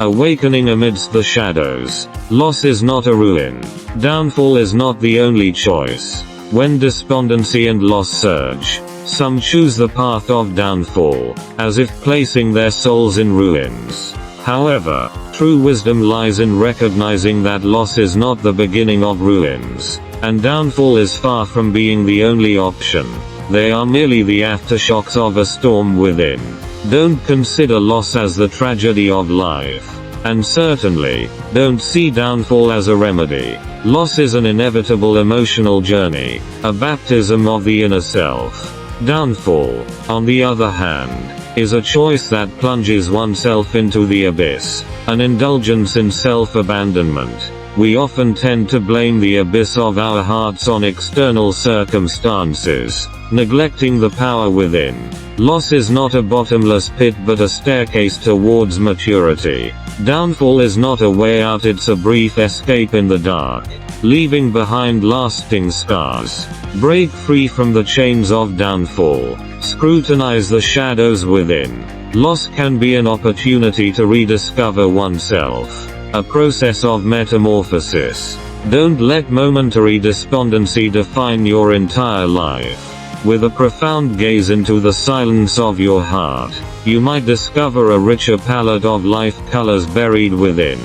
Awakening amidst the shadows. Loss is not a ruin. Downfall is not the only choice. When despondency and loss surge, some choose the path of downfall, as if placing their souls in ruins. However, true wisdom lies in recognizing that loss is not the beginning of ruins, and downfall is far from being the only option. They are merely the aftershocks of a storm within. Don't consider loss as the tragedy of life. And certainly, don't see downfall as a remedy. Loss is an inevitable emotional journey, a baptism of the inner self. Downfall, on the other hand, is a choice that plunges oneself into the abyss, an indulgence in self-abandonment. We often tend to blame the abyss of our hearts on external circumstances, neglecting the power within. Loss is not a bottomless pit but a staircase towards maturity. Downfall is not a way out, it's a brief escape in the dark, leaving behind lasting scars. Break free from the chains of downfall. Scrutinize the shadows within. Loss can be an opportunity to rediscover oneself, a process of metamorphosis. Don't let momentary despondency define your entire life. With a profound gaze into the silence of your heart, you might discover a richer palette of life colors buried within.